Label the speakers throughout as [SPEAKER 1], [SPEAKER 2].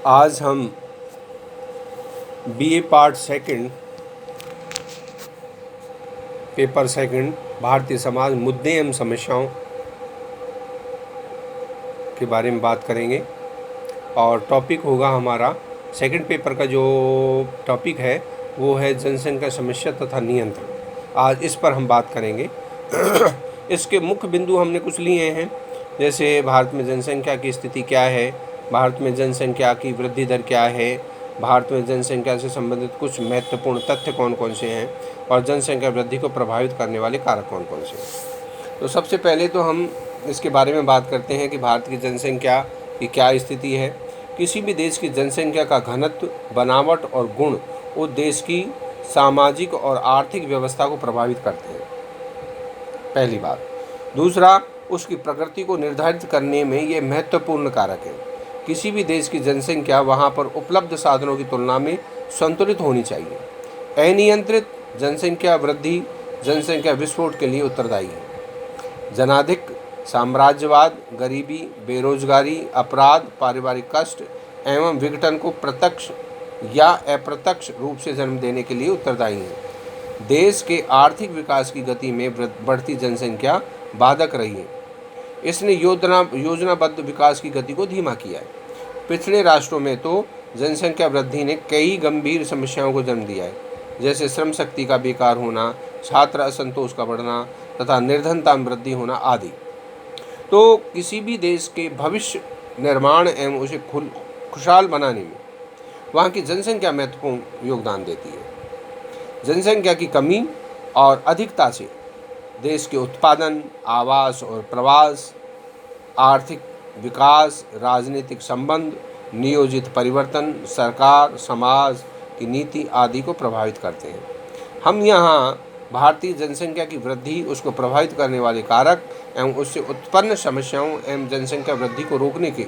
[SPEAKER 1] आज हम BA part second paper second Bharatiya Samaj मुद्दे एवं समस्याओं के बारे में बात करेंगे और टॉपिक होगा हमारा सेकंड पेपर का जो टॉपिक है वो है जनसंख्या समस्या तथा नियंत्रण। आज इस पर हम बात करेंगे। इसके मुख्य बिंदु हमने कुछ लिए हैं, जैसे भारत में जनसंख्या की स्थिति क्या है, भारत में जनसंख्या की वृद्धि दर क्या है, भारत में जनसंख्या से संबंधित कुछ महत्वपूर्ण तथ्य कौन कौन से हैं और जनसंख्या वृद्धि को प्रभावित करने वाले कारक कौन कौन से हैं। तो सबसे पहले तो हम इसके बारे में बात करते हैं कि भारत की जनसंख्या की क्या स्थिति है। किसी भी देश की जनसंख्या का घनत्व, बनावट और गुण उस देश की सामाजिक और आर्थिक व्यवस्था को प्रभावित करते हैं, पहली बात। दूसरा, उसकी प्रकृति को निर्धारित करने में ये महत्वपूर्ण कारक है। किसी भी देश की जनसंख्या वहाँ पर उपलब्ध साधनों की तुलना में संतुलित होनी चाहिए। अनियंत्रित जनसंख्या वृद्धि जनसंख्या विस्फोट के लिए उत्तरदायी है। जनाधिक, साम्राज्यवाद, गरीबी, बेरोजगारी, अपराध, पारिवारिक कष्ट एवं विघटन को प्रत्यक्ष या अप्रत्यक्ष रूप से जन्म देने के लिए उत्तरदायी है। देश के आर्थिक विकास की गति में बढ़ती जनसंख्या बाधक रही है। इसने योजनाबद्ध विकास की गति को धीमा किया है। पिछड़े राष्ट्रों में तो जनसंख्या वृद्धि ने कई गंभीर समस्याओं को जन्म दिया है, जैसे श्रम शक्ति का बेकार होना, छात्र असंतोष का बढ़ना तथा निर्धनता में वृद्धि होना आदि। तो किसी भी देश के भविष्य निर्माण एवं उसे खुशहाल बनाने में वहाँ की जनसंख्या महत्वपूर्ण योगदान देती है। जनसंख्या की कमी और अधिकता से देश के उत्पादन, आवास और प्रवास, आर्थिक विकास, राजनीतिक संबंध, नियोजित परिवर्तन, सरकार, समाज की नीति आदि को प्रभावित करते हैं। हम यहाँ भारतीय जनसंख्या की वृद्धि, उसको प्रभावित करने वाले कारक एवं उससे उत्पन्न समस्याओं एवं जनसंख्या वृद्धि को रोकने के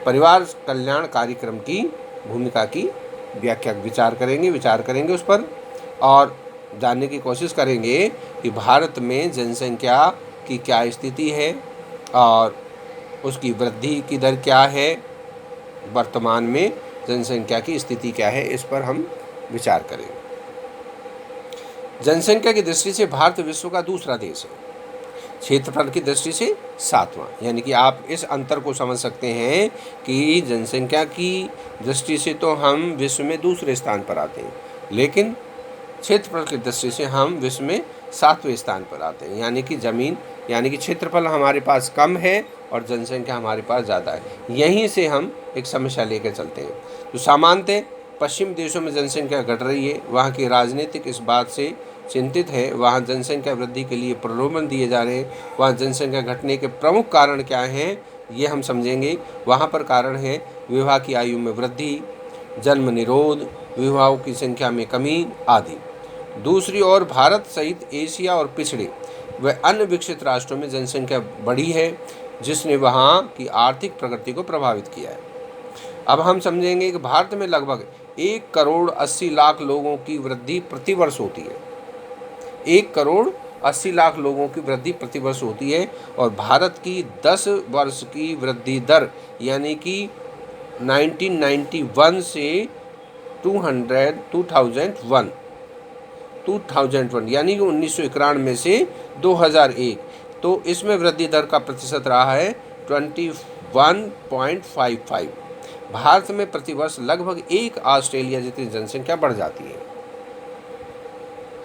[SPEAKER 1] परिवार कल्याण कार्यक्रम की भूमिका की विचार करेंगे उस पर, और जानने की कोशिश करेंगे कि भारत में जनसंख्या की क्या स्थिति है और उसकी वृद्धि की दर क्या है, वर्तमान में जनसंख्या की स्थिति क्या है, इस पर हम विचार करेंगे। जनसंख्या की दृष्टि से भारत विश्व का दूसरा देश है, क्षेत्रफल की दृष्टि से सातवां। यानी कि आप इस अंतर को समझ सकते हैं कि जनसंख्या की दृष्टि से तो हम विश्व में दूसरे स्थान पर आते हैं, लेकिन क्षेत्रफल की दृष्टि से हम विश्व में सातवें स्थान पर आते हैं। यानी कि क्षेत्रफल हमारे पास कम है और जनसंख्या हमारे पास ज़्यादा है। यहीं से हम एक समस्या लेकर चलते हैं। तो सामान्यतः पश्चिम देशों में जनसंख्या घट रही है, वहाँ की राजनीतिक इस बात से चिंतित है, वहाँ जनसंख्या वृद्धि के लिए प्रलोभन दिए जा रहे हैं। वहाँ जनसंख्या घटने के प्रमुख कारण क्या हैं, ये हम समझेंगे। वहाँ पर कारण है विवाह की आयु में वृद्धि, जन्म निरोध, विवाहों की संख्या में कमी आदि। दूसरी ओर भारत सहित एशिया और पिछड़े व अन्य विकसित राष्ट्रों में जनसंख्या बढ़ी है, जिसने वहाँ की आर्थिक प्रगति को प्रभावित किया है। अब हम समझेंगे कि भारत में लगभग 1,80,00,000 लोगों की वृद्धि प्रतिवर्ष होती है। 1,80,00,000 लोगों की वृद्धि प्रतिवर्ष होती है और भारत की 10 वर्ष की वृद्धि दर यानी कि 1991 से 2001 यानी कि 1991 से 2001, तो इसमें वृद्धि दर का प्रतिशत रहा है 21.55। भारत में प्रतिवर्ष लगभग 1 ऑस्ट्रेलिया जितनी जनसंख्या बढ़ जाती है।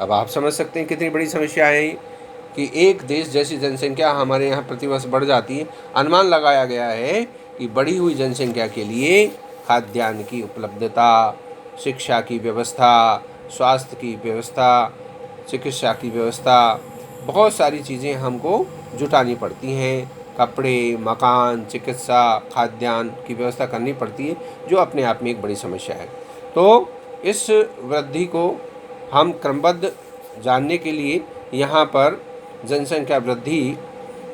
[SPEAKER 1] अब आप समझ सकते हैं कितनी बड़ी समस्या है कि एक देश जैसी जनसंख्या हमारे यहाँ प्रतिवर्ष बढ़ जाती है। अनुमान लगाया गया है कि बढ़ी हुई जनसंख्या के लिए खाद्यान्न की उपलब्धता, शिक्षा की व्यवस्था, स्वास्थ्य की व्यवस्था, चिकित्सा की व्यवस्था, बहुत सारी चीज़ें हमको जुटानी पड़ती हैं। कपड़े, मकान, चिकित्सा, खाद्यान्न की व्यवस्था करनी पड़ती है, जो अपने आप में एक बड़ी समस्या है। तो इस वृद्धि को हम क्रमबद्ध जानने के लिए यहाँ पर जनसंख्या वृद्धि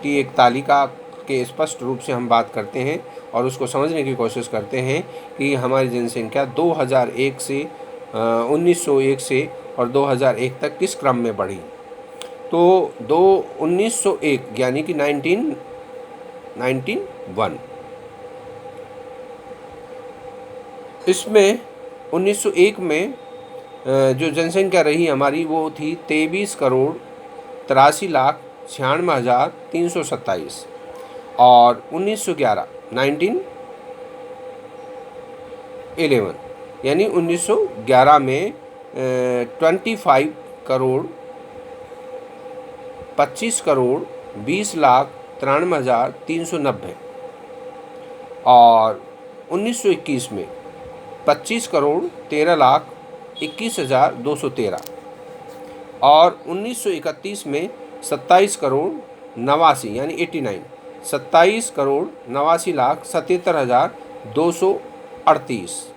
[SPEAKER 1] की एक तालिका के स्पष्ट रूप से हम बात करते हैं और उसको समझने की कोशिश करते हैं कि हमारी जनसंख्या 1901 से और 2001 तक किस क्रम में बढ़ी। तो 1901 यानी कि 1991 इसमें 1901 में जो जनसंख्या रही हमारी वो थी 23,83,96,327 और 1911 यानी 1911 में 25,25,20,93,390 और 1921 में 25,13,21,213 और 1931 में 27,89 यानी 89 27,89,77,238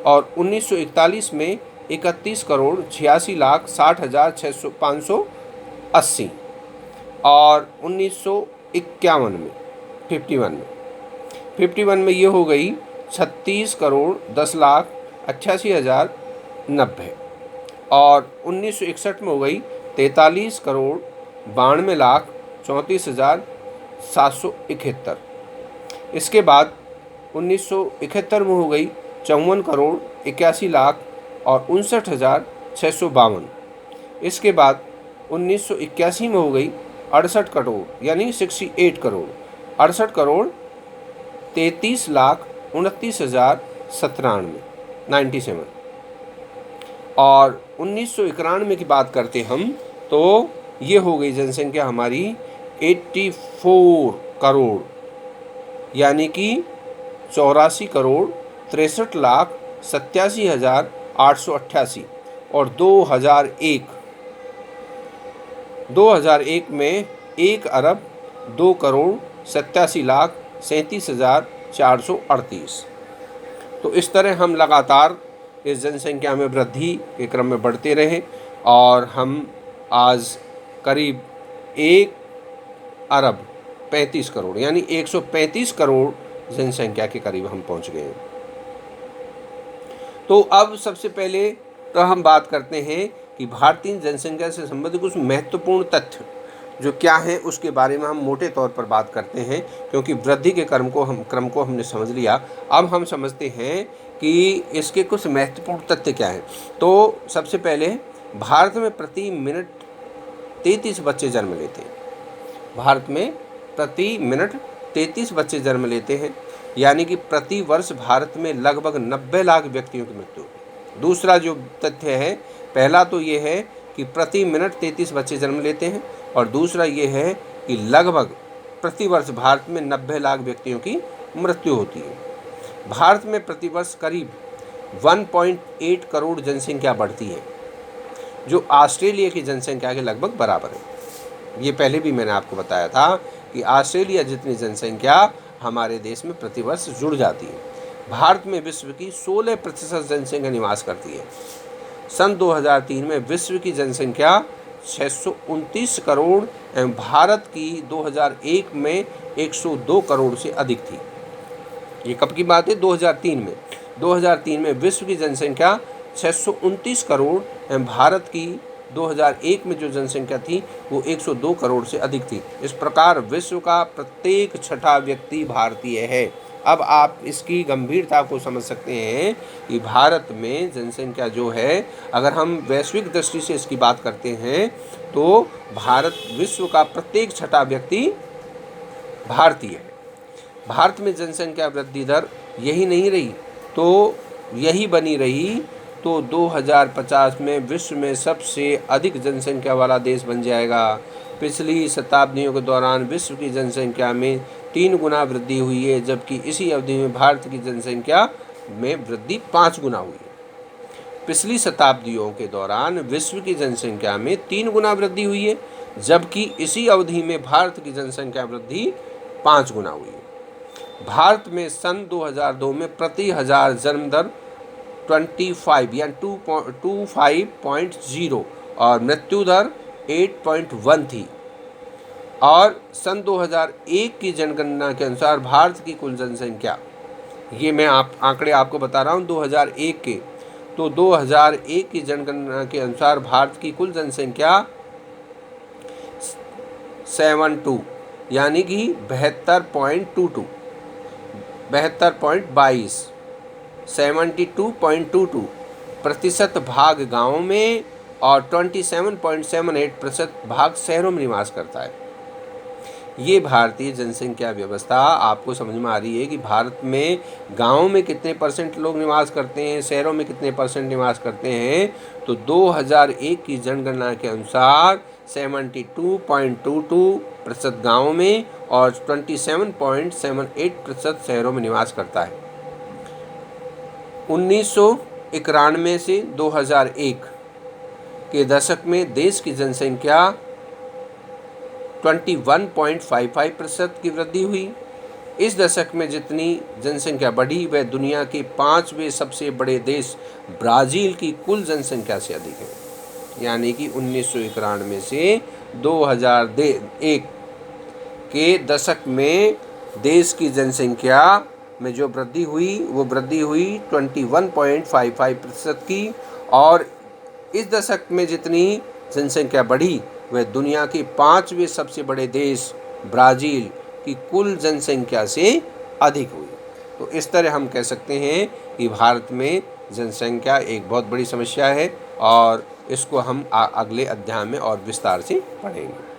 [SPEAKER 1] और 1941 में 31,86,60,580 और 1951 में 51 में ये हो गई 36,10,88,090 और 1961 में हो गई 43,92,34,771। इसके बाद 1971 में हो गई 54,81,00,000 और 59,652। इसके बाद 1981 में हो गई 68 करोड़ यानी 68 करोड़ 68 करोड़ 33,29,097 97 और 1991 की बात करते हम तो ये हो गई जनसंख्या हमारी 84 करोड़ यानी कि 84 करोड़ 63,87,888 और 2001 में 1 अरब 2 करोड़ 87,37,438। तो इस तरह हम लगातार इस जनसंख्या में वृद्धि के क्रम में बढ़ते रहे और हम आज करीब 1 अरब 35 करोड़ यानी 135 करोड़ जनसंख्या के करीब हम पहुंच गए हैं। तो अब सबसे पहले तो हम बात करते हैं कि भारतीय जनसंख्या से संबंधित कुछ महत्वपूर्ण तथ्य जो क्या है उसके बारे में हम मोटे तौर पर बात करते हैं, क्योंकि वृद्धि के क्रम को हमने समझ लिया। अब हम समझते हैं कि इसके कुछ महत्वपूर्ण तथ्य क्या हैं। तो सबसे पहले भारत में प्रति मिनट 33 बच्चे जन्म लेते हैं। भारत में प्रति मिनट 33 बच्चे जन्म लेते हैं, यानी कि प्रति वर्ष भारत में लगभग 90 लाख व्यक्तियों की मृत्यु होती है। दूसरा जो तथ्य है, पहला तो ये है कि प्रति मिनट 33 बच्चे जन्म लेते हैं और दूसरा ये है कि लगभग प्रति वर्ष भारत में 90 लाख व्यक्तियों की मृत्यु होती है। भारत में प्रति वर्ष करीब 1.8 करोड़ जनसंख्या बढ़ती है, जो ऑस्ट्रेलिया की जनसंख्या के लगभग बराबर है। ये पहले भी मैंने आपको बताया था कि ऑस्ट्रेलिया जितनी जनसंख्या हमारे देश में प्रतिवर्ष जुड़ जाती है। भारत में विश्व की 16% जनसंख्या निवास करती है। सन 2003 में विश्व की जनसंख्या 629 करोड़ एवं भारत की 2001 में 102 करोड़ से अधिक थी। ये कब की बात है? 2003 में। 2003 में विश्व की जनसंख्या 629 करोड़ एवं भारत की 2001 में जो जनसंख्या थी वो 102 करोड़ से अधिक थी। इस प्रकार विश्व का प्रत्येक छठा व्यक्ति भारतीय है। अब आप इसकी गंभीरता को समझ सकते हैं कि भारत में जनसंख्या जो है, अगर हम वैश्विक दृष्टि से इसकी बात करते हैं तो भारत विश्व का प्रत्येक छठा व्यक्ति भारतीय है। भारत में जनसंख्या वृद्धि दर यही नहीं रही तो यही बनी रही तो 2050 में विश्व में सबसे अधिक जनसंख्या वाला देश बन जाएगा। पिछली शताब्दियों के दौरान विश्व की जनसंख्या में 3 गुना वृद्धि हुई है, जबकि इसी अवधि में भारत की जनसंख्या में वृद्धि 5 गुना हुई है। पिछली शताब्दियों के दौरान विश्व की जनसंख्या में 3 गुना वृद्धि हुई है, जबकि इसी अवधि में भारत की जनसंख्या वृद्धि 5 गुना हुई है। भारत में सन 2002 में प्रति हजार जन्म दर 25 या 25.0 और मृत्यु दर 8.1 थी। और सन 2001 की जनगणना के अनुसार भारत की कुल जनसंख्या, ये मैं आंकड़े आपको बता रहा हूँ 2001 के, तो 2001 की जनगणना के अनुसार भारत की कुल जनसंख्या 72 यानी कि 72.22 72.22% भाग गाँव में और 27.78% भाग शहरों में निवास करता है। ये भारतीय जनसंख्या व्यवस्था आपको समझ में आ रही है कि भारत में गाँव में कितने परसेंट लोग निवास करते हैं, शहरों में कितने परसेंट निवास करते हैं। तो 2001 की जनगणना के अनुसार 72.22% गाँव में और 27.78% शहरों में निवास करता है। 1991 से 2001 के दशक में देश की जनसंख्या 21.55% की वृद्धि हुई। इस दशक में जितनी जनसंख्या बढ़ी वह दुनिया के 5वें सबसे बड़े देश ब्राज़ील की कुल जनसंख्या से अधिक है। यानी कि 1991 से 2001 के दशक में देश की जनसंख्या में जो वृद्धि हुई वो वृद्धि हुई 21.55% की, और इस दशक में जितनी जनसंख्या बढ़ी वह दुनिया के 5वें सबसे बड़े देश ब्राज़ील की कुल जनसंख्या से अधिक हुई। तो इस तरह हम कह सकते हैं कि भारत में जनसंख्या एक बहुत बड़ी समस्या है और इसको हम अगले अध्याय में और विस्तार से पढ़ेंगे।